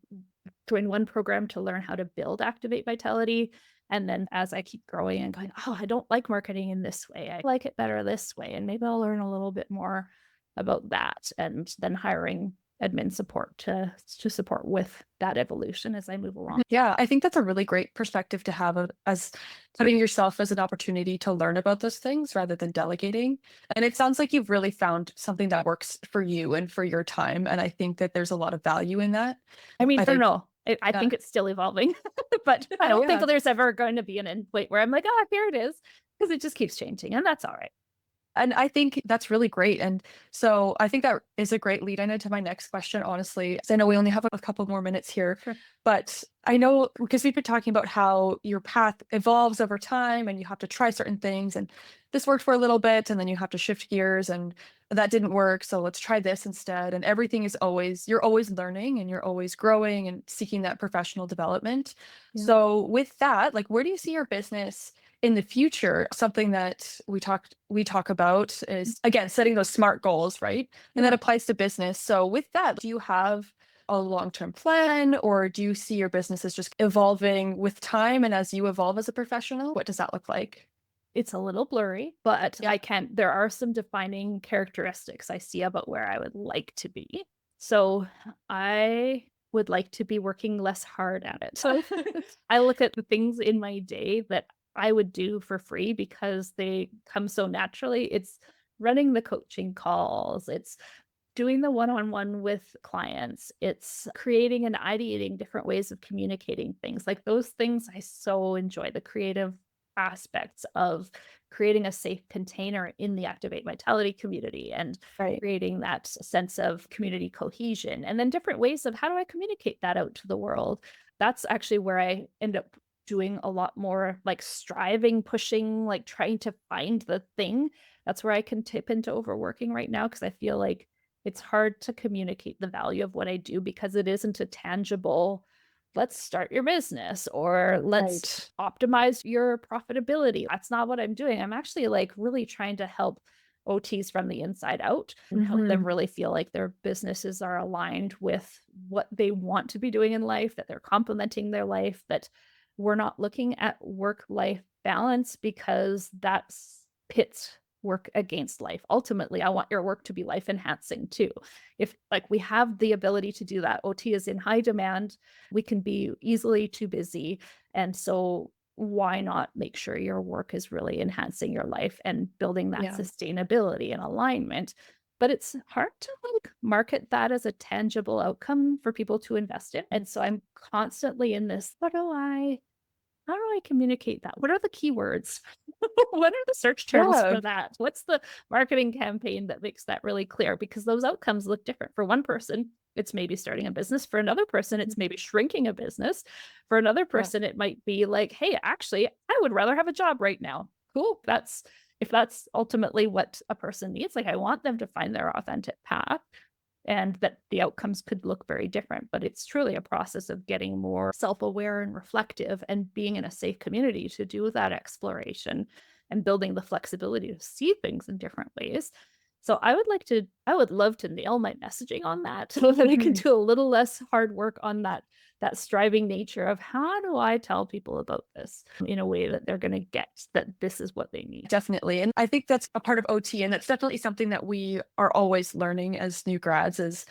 join one program to learn how to build Activate Vitality. And then as I keep growing and going, oh, I don't like marketing in this way. I like it better this way. And maybe I'll learn a little bit more about that. And then hiring admin support to support with that evolution as I move along. Yeah, I think that's a really great perspective to have as putting yourself as an opportunity to learn about those things rather than delegating. And it sounds like you've really found something that works for you and for your time. And I think that there's a lot of value in that. I mean, I I don't think, know. I yeah, think it's still evolving, but I yeah, don't think yeah. there's ever going to be an end point where I'm like, oh, here it is, because it just keeps changing, and that's all right. And I think that's really great. And so I think that is a great lead in into my next question, honestly. 'Cause I know we only have a couple more minutes here, Sure. but I know because we've been talking about how your path evolves over time and you have to try certain things. And this worked for a little bit, and then you have to shift gears, and that didn't work. So let's try this instead. And everything is always, you're always learning and you're always growing and seeking that professional development. Yeah. So, with that, like, where do you see your business in the future? Something that we talk about is, again, setting those smart goals, right? And that Yeah. applies to business. So with that, do you have a long-term plan, or do you see your business as just evolving with time and as you evolve as a professional? What does that look like? It's a little blurry, but Yeah. I can there are some defining characteristics I see about where I would like to be. So, I would like to be working less hard at it. So, I look at the things in my day that I would do for free because they come so naturally. It's running the coaching calls, it's doing the one-on-one with clients, it's creating and ideating different ways of communicating things. Like, those things I so enjoy, the creative aspects of creating a safe container in the Activate Vitality community and Right. creating that sense of community cohesion, and then different ways of how do I communicate that out to the world. That's actually where I end up doing a lot more, like, striving, pushing, like, trying to find the thing. That's where I can tip into overworking right now because I feel like it's hard to communicate the value of what I do because it isn't a tangible, "Let's start your business," or "Let's Right. optimize your profitability." That's not what I'm doing. I'm actually, like, really trying to help OTs from the inside out and help them Hmm. really feel like their businesses are aligned with what they want to be doing in life, that they're complementing their life, that we're not looking at work-life balance because that's pits work against life. Ultimately, I want your work to be life enhancing too. If, like, we have the ability to do that, OT is in high demand, we can be easily too busy. And so why not make sure your work is really enhancing your life and building that Yeah. sustainability and alignment? But it's hard to, like, market that as a tangible outcome for people to invest in. And so I'm constantly in this, how do I communicate that? What are the keywords? What are the search terms Yeah. for that? What's the marketing campaign that makes that really clear? Because those outcomes look different. For one person, it's maybe starting a business. For another person, it's maybe shrinking a business. For another Yeah. person, it might be like, hey, actually, I would rather have a job right now. Cool. That's if that's ultimately what a person needs. Like, I want them to find their authentic path and that the outcomes could look very different. But it's truly a process of getting more self aware and reflective and being in a safe community to do that exploration and building the flexibility to see things in different ways. So I would love to nail my messaging on that so that I can Mhm. do a little less hard work on that striving nature of how do I tell people about this in a way that they're going to get that this is what they need. Definitely. And I think that's a part of OT. And that's definitely something that we are always learning as new grads is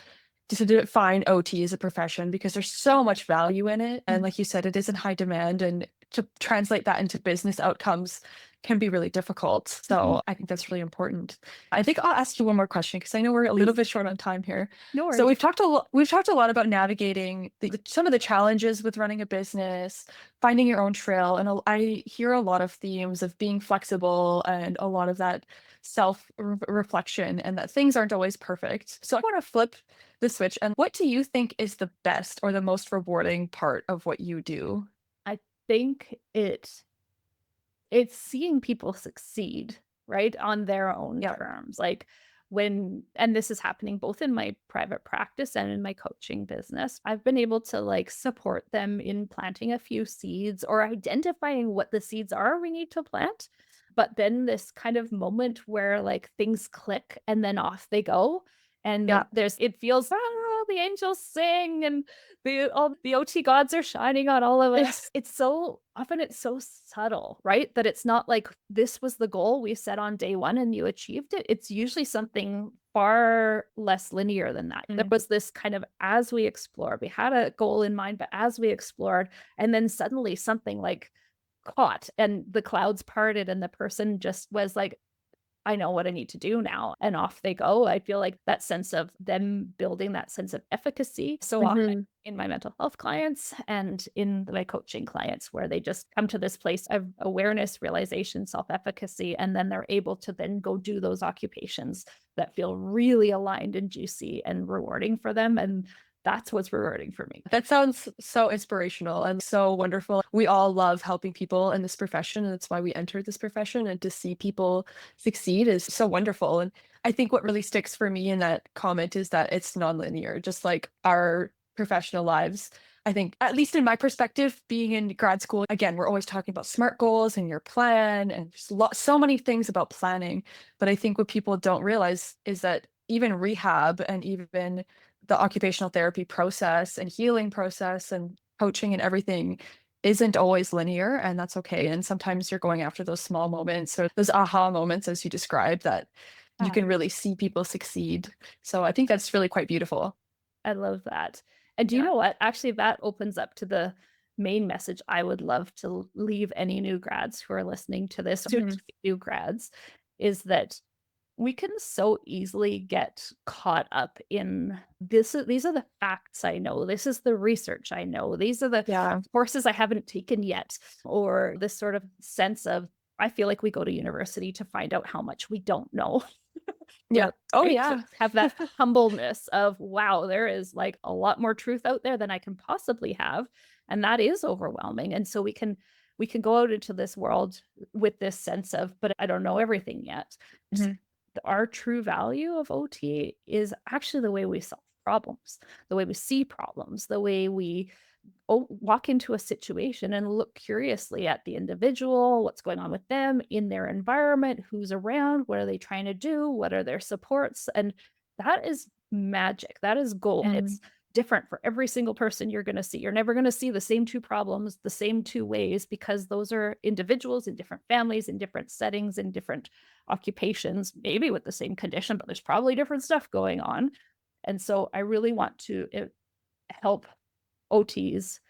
to define OT as a profession because there's so much value in it. And Mm. like you said, it is in high demand. And to translate that into business outcomes can be really difficult. Mhm. So I think that's really important. I think I'll ask you one more question because I know we're a little Please, bit short on time here. no So worries. we've talked a lot about navigating some of the challenges with running a business, finding your own trail, and I hear a lot of themes of being flexible and a lot of that self reflection, and that things aren't always perfect. So I want to flip the switch. And what do you think is the best or the most rewarding part of what you do? I think it's seeing people succeed. right? On their own Yeah. terms. Like and this is happening both in my private practice and in my coaching business. I've been able to like support them in planting a few seeds or identifying what the seeds are we need to plant. But then this kind of moment where like things click and then off they go. And Yeah. it feels, the angels sing and all the OT gods are shining on all of us. It's so subtle, right? That it's not like this was the goal we set on day one and you achieved it. It's usually something far less linear than that. There Mm. was this kind of as we explored, we had a goal in mind, but as we explored, and then suddenly something like caught and the clouds parted and the person just was like, I know what I need to do now. And off they go. I feel like that sense of them building that sense of efficacy so often Mhm. in my mental health clients and in my coaching clients, where they just come to this place of awareness, realization, self efficacy, and then they're able to then go do those occupations that feel really aligned and juicy and rewarding for them. And that's what's rewarding for me. That sounds so inspirational and so wonderful. We all love helping people in this profession, and that's why we entered this profession. And to see people succeed is so wonderful. And I think what really sticks for me in that comment is that it's nonlinear, just like our professional lives. I think, at least in my perspective, being in grad school, again, we're always talking about SMART goals and your plan, and there's so many things about planning. But I think what people don't realize is that even rehab and even the occupational therapy process and healing process and coaching and everything isn't always linear, and that's okay. And sometimes you're going after those small moments or those aha moments, as you described, that you Yeah, can really see people succeed. So I think that's really quite beautiful. I love that. And do you Yeah. know what? Actually, that opens up to the main message I would love to leave any new grads who are listening to this, soon Mhm. to be new grads, is that we can so easily get caught up in these are the facts I know. This is the research I know. These are the Yeah. courses I haven't taken yet, or this sort of sense of I feel like we go to university to find out how much we don't know. Yeah. Really, Oh, right? To yeah. have that humbleness of, wow, there is like a lot more truth out there than I can possibly have. And that is overwhelming. And so we can go out into this world with this sense of, but I don't know everything yet. Just Mhm. our true value of OT is actually the way we solve problems, the way we see problems, the way we walk into a situation and look curiously at the individual, what's going on with them in their environment, who's around, what are they trying to do, what are their supports. And that is magic. That is gold. Mhm. It's different for every single person you're going to see. You're never going to see the same two problems the same two ways, because those are individuals in different families, in different settings, in different occupations, maybe with the same condition, but there's probably different stuff going on. And so I really want to help OTs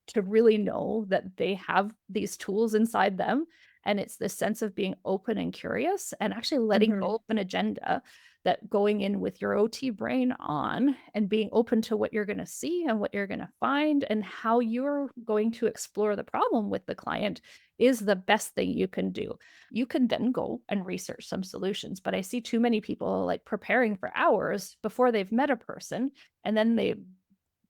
to really know that they have these tools inside them. And it's this sense of being open and curious and actually letting Mhm. go of an agenda, that going in with your OT brain on and being open to what you're going to see and what you're going to find and how you're going to explore the problem with the client is the best thing you can do. You can then go and research some solutions, but I see too many people like preparing for hours before they've met a person, and then they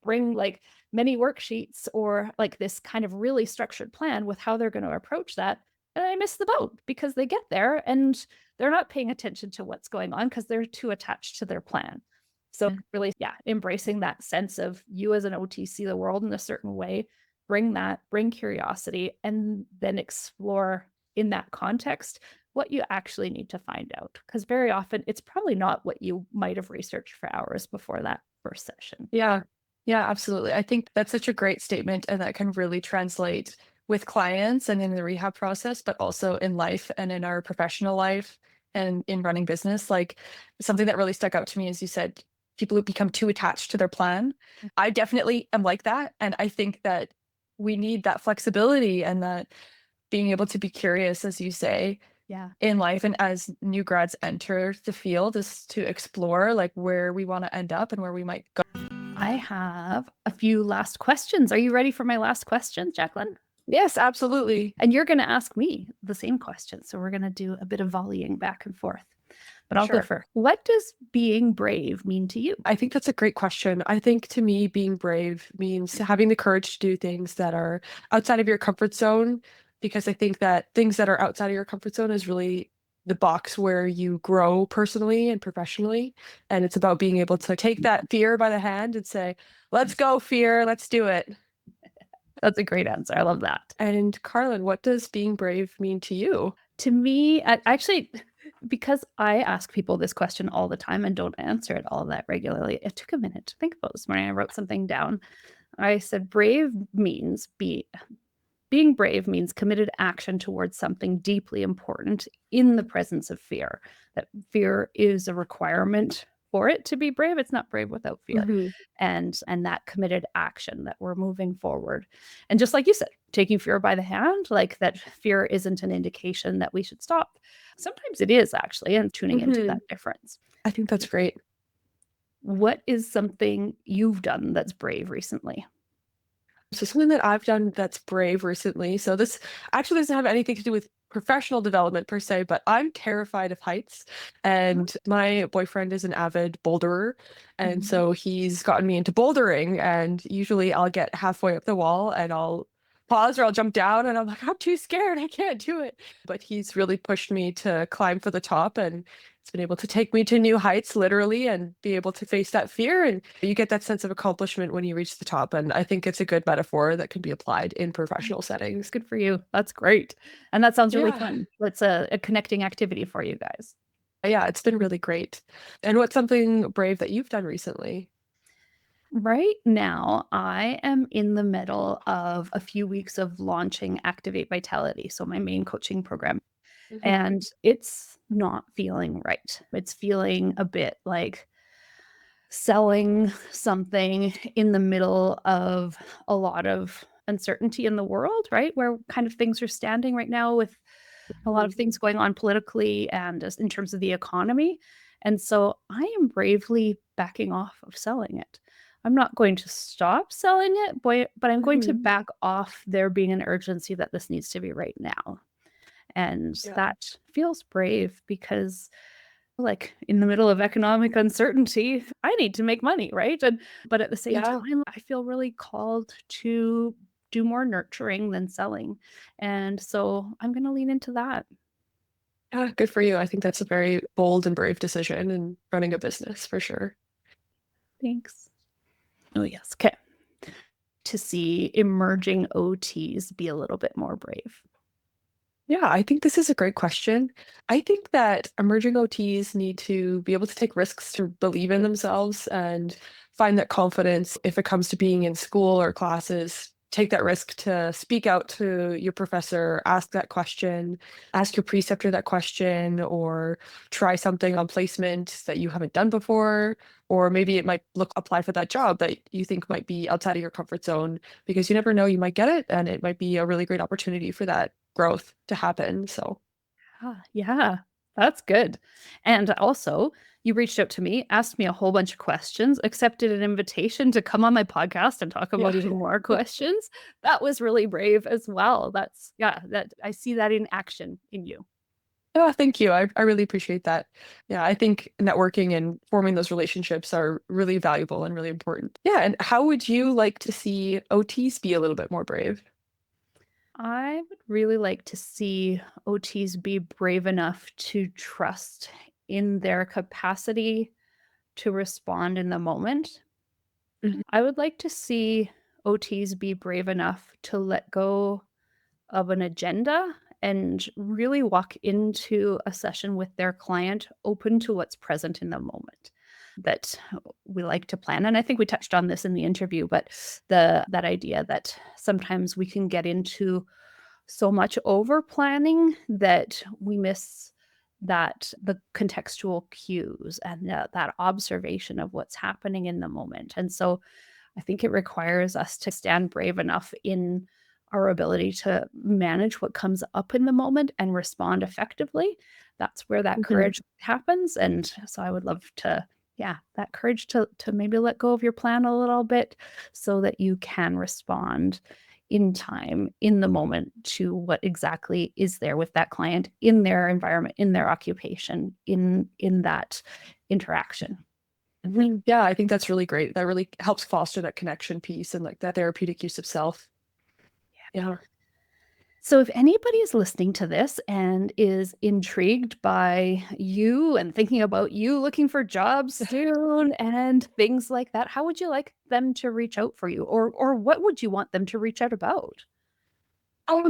bring like many worksheets or like this kind of really structured plan with how they're going to approach that. And I miss the boat because they get there and they're not paying attention to what's going on because they're too attached to their plan. So really, yeah, embracing that sense of you as an OT see the world in a certain way, bring curiosity, and then explore in that context what you actually need to find out. Because very often it's probably not what you might have researched for hours before that first session. Yeah. Yeah, absolutely. I think that's such a great statement, and that can really translate with clients and in the rehab process, but also in life and in our professional life and in running business. Like, something that really stuck out to me is you said people who become too attached to their plan. I definitely am like that. And I think that we need that flexibility and that being able to be curious, as you say, Yeah. in life. And as new grads enter the field, is to explore like where we want to end up and where we might go. I have a few last questions. Are you ready for my last question, Jacqueline? Yes, absolutely. And you're going to ask me the same question. So we're going to do a bit of volleying back and forth. But I'll go Sure. first. What does being brave mean to you? I think that's a great question. I think to me, being brave means having the courage to do things that are outside of your comfort zone, because I think that things that are outside of your comfort zone is really the box where you grow personally and professionally. And it's about being able to take that fear by the hand and say, let's go, fear, let's do it. That's a great answer. I love that. And Carlin, what does being brave mean to you? To me, actually, because I ask people this question all the time and don't answer it all that regularly, it took a minute to think about this morning. I wrote something down. I said, being brave means committed action towards something deeply important in the presence of fear. That fear is a requirement for it to be brave. It's not brave without fear. Mhm. And that committed action that we're moving forward. And just like you said, taking fear by the hand, like that fear isn't an indication that we should stop. Sometimes it is actually, and tuning into Mhm. that difference. I think that's great. What is something you've done that's brave recently? So something that I've done that's brave recently. So this actually doesn't have anything to do with professional development per se, but I'm terrified of heights. And my boyfriend is an avid boulderer. And Mhm. so he's gotten me into bouldering. And usually I'll get halfway up the wall and I'll pause or I'll jump down and I'm like, I'm too scared. I can't do it. But he's really pushed me to climb for the top, and it's been able to take me to new heights, literally, and be able to face that fear. And you get that sense of accomplishment when you reach the top. And I think it's a good metaphor that can be applied in professional settings. Good for you. That's great. And that sounds really Yeah. fun. It's a connecting activity for you guys. Yeah, it's been really great. And what's something brave that you've done recently? Right now, I am in the middle of a few weeks of launching Activate Vitality, so my main coaching program, Mhm. and it's not feeling right. It's feeling a bit like selling something in the middle of a lot of uncertainty in the world, right? Where kind of things are standing right now with a lot of Mhm. things going on politically and just in terms of the economy. And so I am bravely backing off of selling it. I'm not going to stop selling it, boy, but I'm going to Mhm. back off there being an urgency that this needs to be right now. And Yeah. that feels brave because like in the middle of economic uncertainty, I need to make money, right? And but at the same Yeah. time, I feel really called to do more nurturing than selling. And so I'm going to lean into that. Yeah, good for you. I think that's a very bold and brave decision in running a business for sure. Thanks. Oh, yes. Okay. To see emerging OTs be a little bit more brave. Yeah, I think this is a great question. I think that emerging OTs need to be able to take risks to believe in themselves and find that confidence if it comes to being in school or classes. Take that risk to speak out to your professor, ask that question, ask your preceptor that question, or try something on placement that you haven't done before. Or maybe it might look apply for that job that you think might be outside of your comfort zone, because you never know, you might get it and it might be a really great opportunity for that growth to happen. So, Yeah, that's good. And also, you reached out to me, asked me a whole bunch of questions, accepted an invitation to come on my podcast and talk yeah. about even more questions. That was really brave as well. Yeah, that I see that in action in you. Oh, thank you. I really appreciate that. Yeah, I think networking and forming those relationships are really valuable and really important. Yeah, and how would you like to see OTs be a little bit more brave? I would really like to see OTs be brave enough to trust in their capacity to respond in the moment. Mhm. I would like to see OTs be brave enough to let go of an agenda and really walk into a session with their client open to what's present in the moment that we like to plan. And I think we touched on this in the interview, but the that idea that sometimes we can get into so much over planning that we miss the contextual cues and that observation of what's happening in the moment. And so I think it requires us to stand brave enough in our ability to manage what comes up in the moment and respond effectively. That's where that Mhm. courage happens. And so I would love to, yeah, that courage to maybe let go of your plan a little bit so that you can respond in time, in the moment to what exactly is there with that client in their environment, in their occupation, in that interaction. Mhm. Yeah, I think that's really great. That really helps foster that connection piece and like that therapeutic use of self. Yeah. So, if anybody is listening to this and is intrigued by you and thinking about you looking for jobs soon and things like that, how would you like them to reach out for you? Or what would you want them to reach out about?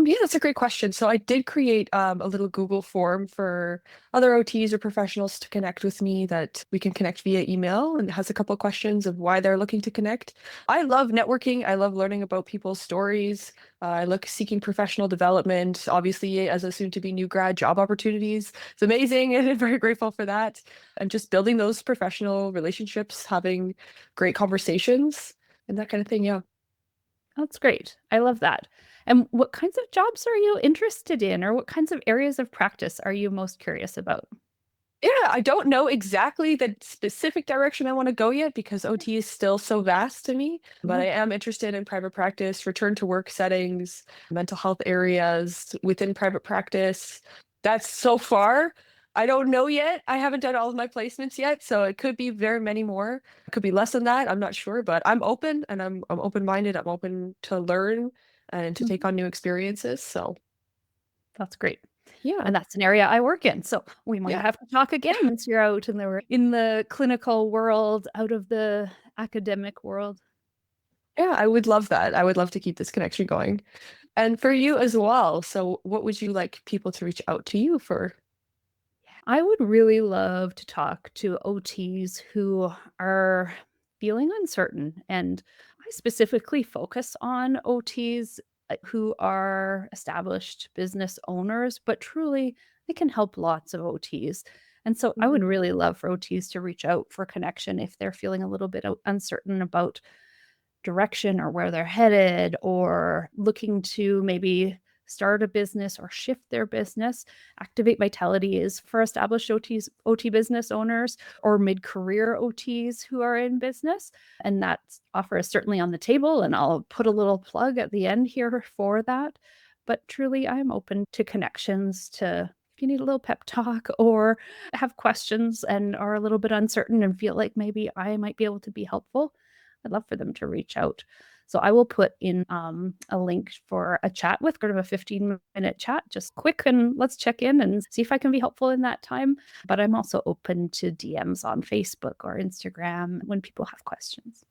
Yeah, that's a great question. So I did create a little Google form for other OTs or professionals to connect with me that we can connect via email, and it has a couple of questions of why they're looking to connect. I love networking. I love learning about people's stories. I look seeking professional development, obviously as a soon-to-be new grad, job opportunities. It's amazing and I'm very grateful for that. And just building those professional relationships, having great conversations and that kind of thing. Yeah. That's great. I love that. And what kinds of jobs are you interested in, or what kinds of areas of practice are you most curious about? Yeah, I don't know exactly the specific direction I want to go yet because OT is still so vast to me, but Yeah. I am interested in private practice, return to work settings, mental health areas within private practice. That's so far. I don't know yet. I haven't done all of my placements yet, so it could be very many more. It could be less than that. I'm not sure, but I'm open and I'm open-minded. I'm open to learn and to take Mhm. on new experiences. So, That's great. yeah. And that's an area I work in. So we might Yeah. have to talk again once you're out and we're in the clinical world, out of the academic world. Yeah, I would love that. I would love to keep this connection going. And for you as well. So what would you like people to reach out to you for? I would really love to talk to OTs who are feeling uncertain. And I specifically focus on OTs who are established business owners, but truly they can help lots of OTs. And so I would Mhm. really love for OTs to reach out for connection if they're feeling a little bit uncertain about direction or where they're headed or looking to maybe start a business or shift their business. Activate Vitality is for established OT business owners or mid-career OTs who are in business. And that offer is certainly on the table. And I'll put a little plug at the end here for that. But truly, I'm open to connections to if you need a little pep talk or have questions and are a little bit uncertain and feel like maybe I might be able to be helpful. I'd love for them to reach out. So I will put in a link for a chat with kind of a 15-minute chat, just quick, and let's check in and see if I can be helpful in that time. But I'm also open to DMs on Facebook or Instagram when people have questions.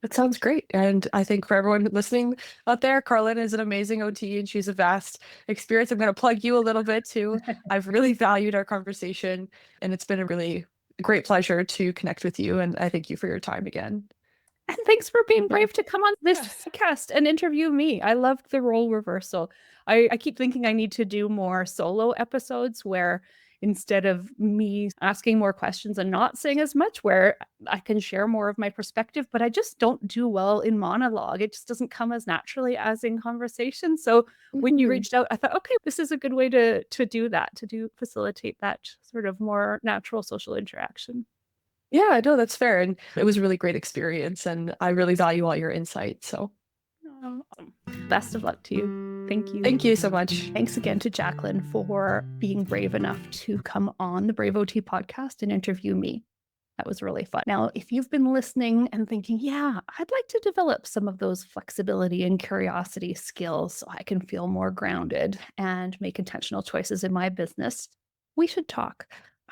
That sounds great. And I think for everyone listening out there, Carlin is an amazing OT and she's a vast experience. I'm going to plug you a little bit too. I've really valued our conversation and it's been a really great pleasure to connect with you. And I thank you for your time again. And thanks for being Yeah. brave to come on this Yes. podcast and interview me. I loved the role reversal. I keep thinking I need to do more solo episodes where instead of me asking more questions and not saying as much, where I can share more of my perspective, but I just don't do well in monologue. It just doesn't come as naturally as in conversation. So when you Mhm. reached out, I thought, okay, this is a good way to do that, to facilitate that sort of more natural social interaction. Yeah, no, that's fair. And it was a really great experience. And I really value all your insight. So Awesome. Best of luck to you. Thank you. thank you so much. Thanks again to Jacqueline for being brave enough to come on the Brave OT podcast and interview me. That was really fun. Now, if you've been listening and thinking, yeah, I'd like to develop some of those flexibility and curiosity skills so I can feel more grounded and make intentional choices in my business, we should talk.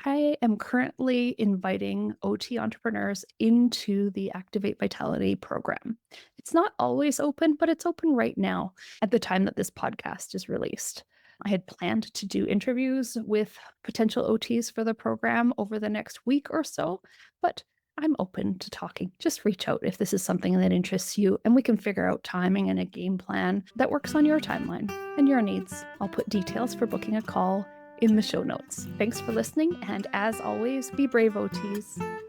I am currently inviting OT entrepreneurs into the Activate Vitality program. It's not always open, but it's open right now at the time that this podcast is released. I had planned to do interviews with potential OTs for the program over the next week or so, but I'm open to talking. Just reach out if this is something that interests you, and we can figure out timing and a game plan that works on your timeline and your needs. I'll put details for booking a call in the show notes. Thanks for listening, and as always, be brave, OTs.